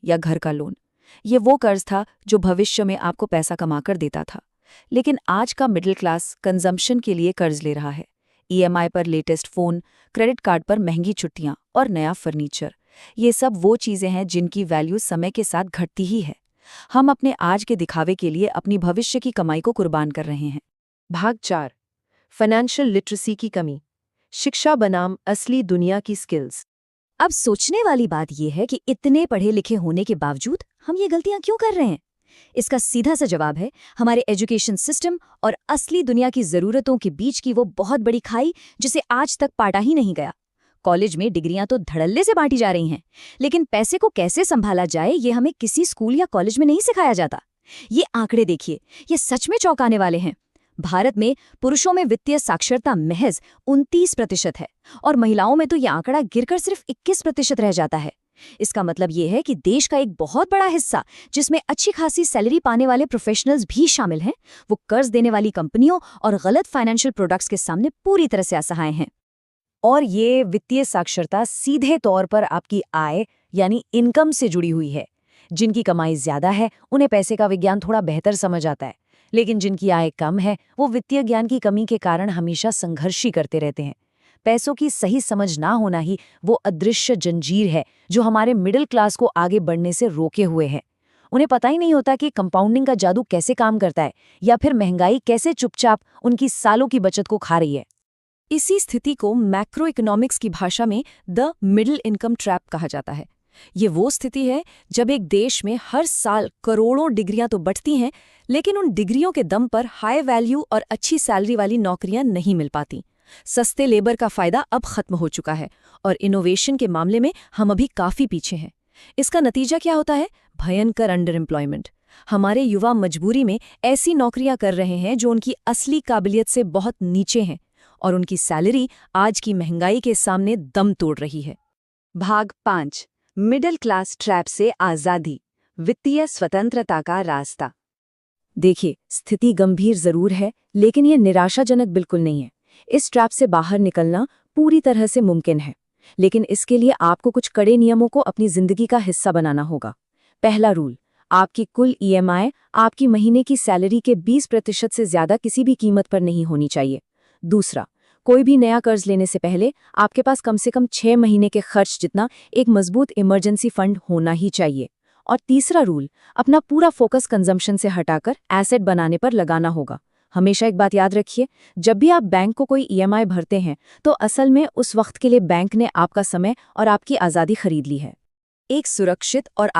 या घर का लोन। ये वो कर्ज था जो भविष्य में आपको पैसा कमाकर देता था। लेकिन आज का मिडिल क्लास कंजम्पशन के लिए कर्ज ले रहा है। ईएमआई पर लेटेस्ट फ़ोन, क्रेडिट कार्ड पर महंगी छुट्टियां और नया फर्नीचर। ये सब वो चीज़ें हैं जिनकी वैल्यू समय के साथ घटती ही है। हम अपने आज के दिखावे के लिए अपनी भविष्य की कमाई को कुर्बान कर रहे हैं। भाग 4। फाइनेंशियल लिटरेसी की कमी, शिक्षा बनाम असली दुनिया की स्किल्स। अब सोचने वाली बात यह है कि इतने पढ़े लिखे होने के बावजूद हम ये गलतियां क्यों कर रहे हैं। इसका सीधा सा जवाब है हमारे एजुकेशन सिस्टम और असली दुनिया की जरूरतों के बीच की वो बहुत बड़ी खाई जिसे आज तक पाटा ही नहीं गया। कॉलेज में डिग्रियां तो धड़ल्ले से बांटी जा रही हैं, लेकिन पैसे को कैसे संभाला जाए ये हमें किसी स्कूल या कॉलेज में नहीं सिखाया जाता। ये आंकड़े देखिए, ये सच में चौंकाने वाले हैं। भारत में पुरुषों में वित्तीय साक्षरता महज 29% है और महिलाओं में तो यह आंकड़ा गिरकर सिर्फ 21% रह जाता है। इसका मतलब ये है कि देश का एक बहुत बड़ा हिस्सा, जिसमें अच्छी खासी सैलरी पाने वाले प्रोफेशनल्स भी शामिल हैं, वो कर्ज देने वाली कंपनियों और गलत फाइनेंशियल प्रोडक्ट्स के सामने पूरी तरह से असहाय हैं। और ये वित्तीय साक्षरता सीधे तौर पर आपकी आय यानी इनकम से जुड़ी हुई है। जिनकी कमाई ज्यादा है उन्हें पैसे का विज्ञान थोड़ा बेहतर समझ आता है, लेकिन जिनकी आय कम है वो वित्तीय ज्ञान की कमी के कारण हमेशा संघर्ष ही करते रहते हैं। पैसों की सही समझ ना होना ही वो अदृश्य जंजीर है जो हमारे मिडिल क्लास को आगे बढ़ने से रोके हुए है। उन्हें पता ही नहीं होता कि कंपाउंडिंग का जादू कैसे काम करता है या फिर महंगाई कैसे चुपचाप उनकी सालों की बचत को खा रही है। इसी स्थिति को मैक्रो इकोनॉमिक्स की भाषा में द मिडिल इनकम ट्रैप कहा जाता है। ये वो स्थिति है जब एक देश में हर साल करोड़ों डिग्रियां तो बढ़ती हैं, लेकिन उन डिग्रियों के दम पर हाई वैल्यू और अच्छी सैलरी वाली नौकरियां नहीं मिल पाती। सस्ते लेबर का फायदा अब खत्म हो चुका है और इनोवेशन के मामले में हम अभी काफी पीछे हैं। इसका नतीजा क्या होता है? भयंकर अंडर एम्प्लॉयमेंट। हमारे युवा मजबूरी में ऐसी नौकरियां कर रहे हैं जो उनकी असली काबिलियत से बहुत नीचे हैं और उनकी सैलरी आज की महंगाई के सामने दम तोड़ रही है। भाग 5। मिडिल क्लास ट्रैप से आजादी, वित्तीय स्वतंत्रता का रास्ता। देखिए, स्थिति गंभीर जरूर है, लेकिन ये निराशाजनक बिल्कुल नहीं है। इस ट्रैप से बाहर निकलना पूरी तरह से मुमकिन है, लेकिन इसके लिए आपको कुछ कड़े नियमों को अपनी जिंदगी का हिस्सा बनाना होगा। पहला रूल, आपकी कुल ईएमआई आपकी महीने की सैलरी के 20% से ज्यादा किसी भी कीमत पर नहीं होनी चाहिए। दूसरा, कोई भी नया कर्ज लेने से पहले आपके पास कम से कम 6 महीने के खर्च जितना एक मजबूत इमरजेंसी फंड होना ही चाहिए। और तीसरा रूल, अपना पूरा फोकस कंजम्पशन से हटाकर एसेट बनाने पर लगाना होगा। हमेशा एक बात याद रखिए, जब भी आप बैंक को कोई ईएमआई भरते हैं तो असल में उस वक्त के लिए बैंक ने आपका समय और आपकी आज़ादी खरीद ली है। एक सुरक्षित और